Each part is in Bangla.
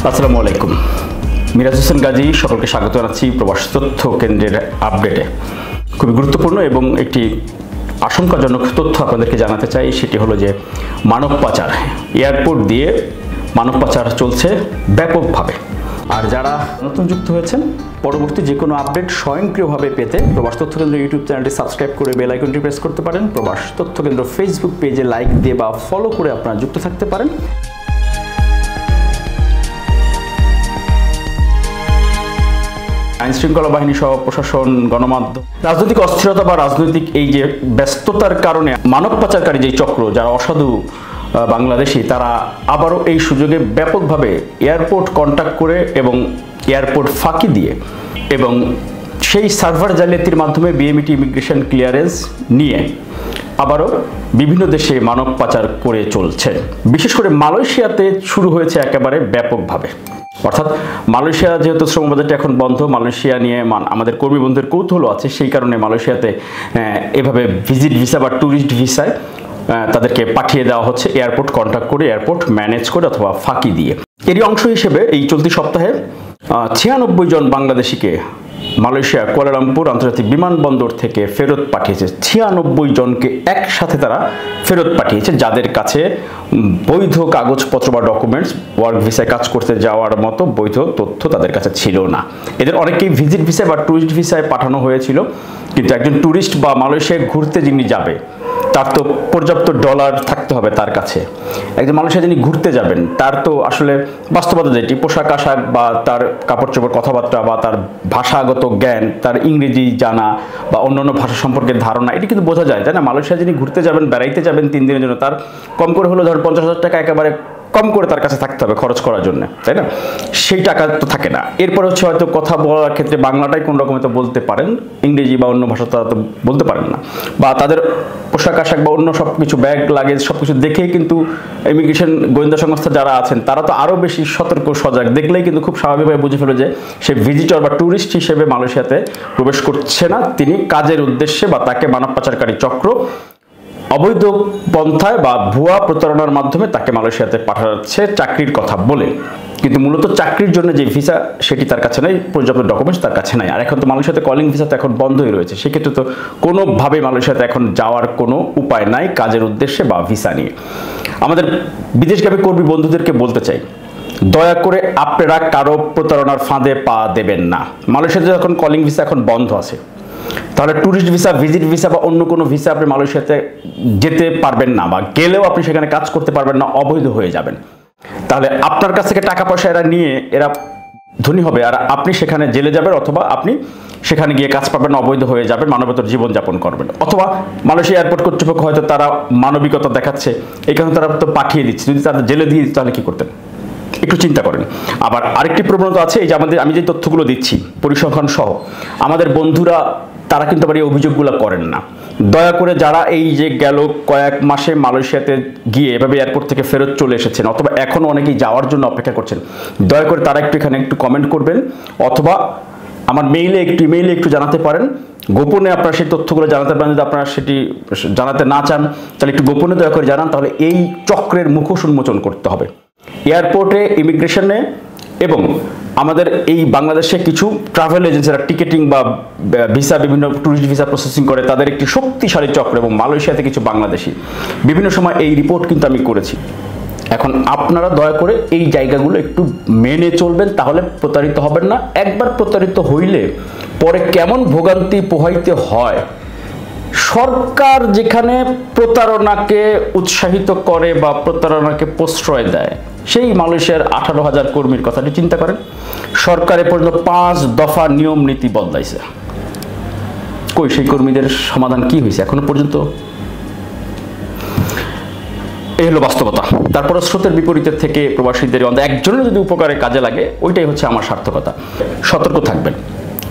আসসালামু আলাইকুম। মিরাজ হোসেন গাজী সকলকে স্বাগত জানাচ্ছি প্রবাস তথ্য কেন্দ্রের আপডেটে। খুবই গুরুত্বপূর্ণ এবং একটি আশঙ্কাজনক তথ্য আপনাদেরকে জানাতে চাই, সেটি হলো যে মানব পাচার, এয়ারপোর্ট দিয়ে মানব পাচার চলছে ব্যাপকভাবে। আর যারা নতুন যুক্ত হয়েছেন, পরবর্তী যে কোনো আপডেট স্বয়ংক্রিয়ভাবে পেতে প্রবাস তথ্য কেন্দ্র ইউটিউব চ্যানেলটি সাবস্ক্রাইব করে বেল আইকনটি প্রেস করতে পারেন। প্রবাস তথ্য কেন্দ্র ফেসবুক পেজে লাইক দিয়ে বা ফলো করে আপনারা যুক্ত থাকতে পারেন। আইন শৃঙ্খলা বাহিনী সহ প্রশাসন, গণমাধ্যম, রাজনৈতিক অস্থিরতা বা রাজনৈতিক এই যে ব্যস্ততার কারণে মানব পাচারকারী যে চক্র, যারা অসাধু বাংলাদেশি, তারা আবারও এই সুযোগে ব্যাপকভাবে এয়ারপোর্ট কন্ট্যাক্ট করে এবং এয়ারপোর্ট ফাঁকি দিয়ে এবং সেই সার্ভার জালিয়াতির মাধ্যমে বিএমইটি ইমিগ্রেশন ক্লিয়ারেন্স নিয়ে আবারও বিভিন্ন দেশে মানব পাচার করে চলছে। বিশেষ করে মালয়েশিয়াতে শুরু হয়েছে একেবারে ব্যাপকভাবে। অর্থাৎ মালয়েশিয়া যেহেতু শ্রম বাজারটা এখন বন্ধ, মালয়েশিয়া নিয়ে আমাদের কর্মী বন্ধুদের কৌতূহল আছে, সেই কারণে মালয়েশিয়াতে এভাবে ভিজিট ভিসা বা ট্যুরিস্ট ভিসায় তাদেরকে পাঠিয়ে দেওয়া হচ্ছে এয়ারপোর্ট কন্ট্যাক্ট করে, এয়ারপোর্ট ম্যানেজ করে অথবা ফাঁকি দিয়ে। এরই অংশ হিসেবে এই চলতি সপ্তাহে 96 জন বাংলাদেশিকে মালয়েশিয়া কুয়ালালামপুর আন্তর্জাতিক বিমানবন্দর থেকে ফেরত পাঠিয়েছে। 96 জনকে একসাথে তারা ফেরত পাঠিয়েছে, যাদের কাছে বৈধ কাগজপত্র বা ডকুমেন্টস, ওয়ার্ক ভিসায় কাজ করতে যাওয়ার মতো বৈধ তথ্য তাদের কাছে ছিল না। এদের অনেকেই ভিজিট ভিসায় বা ট্যুরিস্ট ভিসায় পাঠানো হয়েছিল, কিন্তু একজন ট্যুরিস্ট বা মালয়েশিয়ায় ঘুরতে যিনি যাবে তার তো পর্যাপ্ত ডলার থাকতে হবে তার কাছে। একজন মালয়েশিয়া যিনি ঘুরতে যাবেন তার তো আসলে বাস্তবতা যেটি, পোশাক আশাক বা তার কাপড় চোপড়, কথাবার্তা বা তার ভাষাগত জ্ঞান, তার ইংরেজি জানা বা অন্যান্য ভাষা সম্পর্কে ধারণা, এটি কিন্তু বোঝা যায়, তাই না? মালয়েশিয়া যিনি ঘুরতে যাবেন, বেড়াইতে যাবেন 3 দিনের জন্য, তার কম করে হলো ধরুন 50,000 টাকা একেবারে কম করে তার কাছে থাকতে হবে খরচ করার জন্য, তাই না? সেই টাকা তো থাকে না। এরপর হচ্ছে হয়তো কথা বলার ক্ষেত্রে বাংলাটাই কোন রকমে তো বলতে পারেন, ইংরেজি বা অন্য ভাষা তারা তো বলতে পারেন না, বা তাদের পোশাক আশাক বা অন্য সব কিছু, ব্যাগ লাগেজ সব কিছু দেখেই কিন্তু ইমিগ্রেশন গোয়েন্দা সংস্থা যারা আছেন তারা তো আরও বেশি সতর্ক সজাগ, দেখলেই কিন্তু খুব স্বাভাবিকভাবে বুঝে ফেলে যে সে ভিজিটর বা ট্যুরিস্ট হিসেবে মালয়েশিয়াতে প্রবেশ করছে না, তিনি কাজের উদ্দেশ্যে বা তাকে মানব পাচারকারী চক্র অবৈধ পন্থায় বা ভুয়া প্রতারণার মাধ্যমে তাকে মালয়েশিয়াতে পাঠাচ্ছে চাকরির কথা বলে। কিন্তু মূলত চাকরির জন্য যে ভিসা সেটি তার কাছে নাই, পর্যাপ্ত ডকুমেন্টস তার কাছে নাই। আর এখন তো মালয়েশিয়াতে কলিং ভিসা তো এখন বন্ধই রয়েছে, সেক্ষেত্রে তো কোনোভাবে মালয়েশিয়াতে এখন যাওয়ার কোনো উপায় নাই কাজের উদ্দেশ্যে বা ভিসা নিয়ে। আমাদের বিদেশগামী কর্মী বন্ধুদেরকে বলতে চাই, দয়া করে আপনারা কারো প্রতারণার ফাঁদে পা দেবেন না। মালয়েশিয়াতে যখন কলিং ভিসা এখন বন্ধ আছে, তাহলে ট্যুরিস্ট ভিসা, ভিজিট ভিসা বা অন্য কোনো ভিসা আপনি মালয়েশিয়াতে যেতে পারবেন না, বা গেলেও আপনি সেখানে কাজ করতে পারবেন না, অবৈধ হয়ে যাবেন। তাহলে আপনার কাছ থেকে টাকা পয়সা এরা নিয়ে এরা ধনী হবে, আর আপনি সেখানে জেলে যাবেন, অথবা আপনি সেখানে গিয়ে কাজ পাবেন, অবৈধ হয়ে যাবেন, মানবেতর জীবনযাপন করবেন। অথবা মালয়েশিয়া এয়ারপোর্ট কর্তৃপক্ষ হয়তো তারা মানবিকতা দেখাচ্ছে, এই কারণে তারা তো পাঠিয়ে দিচ্ছে। যদি তারা জেলে দিয়ে দিত তাহলে কি করতেন? একটু চিন্তা করেন। আবার আরেকটি প্রবণতা আছে, এই যে আমি যে তথ্যগুলো দিচ্ছি পরিসংখ্যান সহ, আমাদের বন্ধুরা তারা কিন্তু আবার এই অভিযোগগুলো করেন না। দয়া করে যারা এই যে গেল কয়েক মাসে মালয়েশিয়াতে গিয়ে এভাবে এয়ারপোর্ট থেকে ফেরত চলে এসেছেন, অথবা এখনও অনেকেই যাওয়ার জন্য অপেক্ষা করছেন, দয়া করে তারা একটু এখানে একটু কমেন্ট করবেন, অথবা আমার ইমেইলে একটু জানাতে পারেন। গোপনে আপনারা সেই তথ্যগুলো জানাতে পারেন। যদি আপনারা সেটি জানাতে না চান তাহলে একটু গোপনে দয়া করে জানান, তাহলে এই চক্রের মুখোশ উন্মোচন করতে হবে। এয়ারপোর্টে, ইমিগ্রেশনে এবং আমাদের এই বাংলাদেশে কিছু ট্রাভেল এজেন্সিরা টিকেটিং বা ভিসা, বিভিন্ন ট্যুরিস্ট ভিসা প্রসেসিং করে, তাদের একটি শক্তিশালী চক্র, এবং মালয়েশিয়াতে কিছু বাংলাদেশি বিভিন্ন সময় এই রিপোর্ট কিন্তু আমি করেছি। এখন আপনারা দয়া করে এই জায়গাগুলো একটু মেনে চলবেন, তাহলে প্রতারিত হবেন না। একবার প্রতারিত হইলে পরে কেমন ভোগান্তি পোহাইতে হয়। সরকার যেখানে প্রতারণাকে উৎসাহিত করে বা প্রতারণাকে প্রশ্রয় দেয়, সেই মালয়েশিয়ার 18,000 কর্মীর কথাটি চিন্তা করেন। সরকারে পর্যন্ত 5 দফা নিয়ম নীতি বদলাইছে, কই সেই কর্মীদের সমাধান কি হয়েছে এখনো পর্যন্ত? এই হলো বাস্তবতা। তারপরে স্রোতের বিপরীতের থেকে প্রবাসীদের একজনের যদি উপকারে কাজে লাগে, ওইটাই হচ্ছে আমার সার্থকতা। সতর্ক থাকবেন,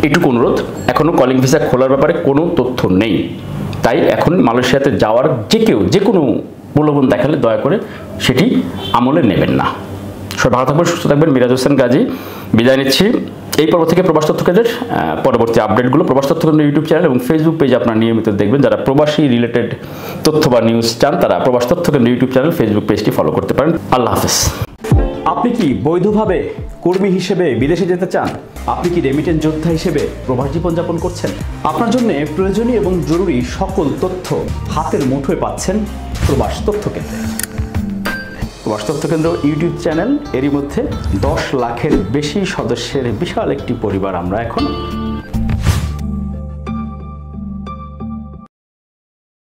এটুকু অনুরোধ। এখনো কলিং ভিসা খোলার ব্যাপারে কোনো তথ্য নেই, তাই এখন মালয়েশিয়াতে যাওয়ার যে কোনো প্রলোভন দেখালে দয়া করে সেটি আমলে নেবেন না। সবাই ভালো থাকবেন, সুস্থ থাকবেন। মিরাজ হোসেন গাজী বিদায় নিচ্ছি। এই পর্ব থেকে প্রবাস তথ্য কেন্দ্রের পরবর্তী আপডেটগুলো প্রবাস তথ্য কেন্দ্র ইউটিউব চ্যানেল এবং ফেসবুক পেজে আপনারা নিয়মিত দেখবেন। যারা প্রবাসী রিলেটেড তথ্য বা নিউজ চান, তারা প্রবাস তথ্য কেন্দ্র ইউটিউব চ্যানেল, ফেসবুক পেজটি ফলো করতে পারেন। আল্লাহ হাফেজ। আপনি কি বৈধভাবে কর্মী হিসেবে বিদেশে যেতে চান? আপনি কি রেমিটেন্স যোদ্ধা হিসেবে প্রবাস জীবনযাপন করছেন? আপনার জন্য প্রয়োজনীয় এবং জরুরি সকল তথ্য হাতের মুঠোয় পাচ্ছেন প্রবাস তথ্য কেন্দ্রে। প্রবাস তথ্য কেন্দ্র ইউটিউব চ্যানেল, এরই মধ্যে 10 লাখের বেশি সদস্যের বিশাল একটি পরিবার আমরা এখন।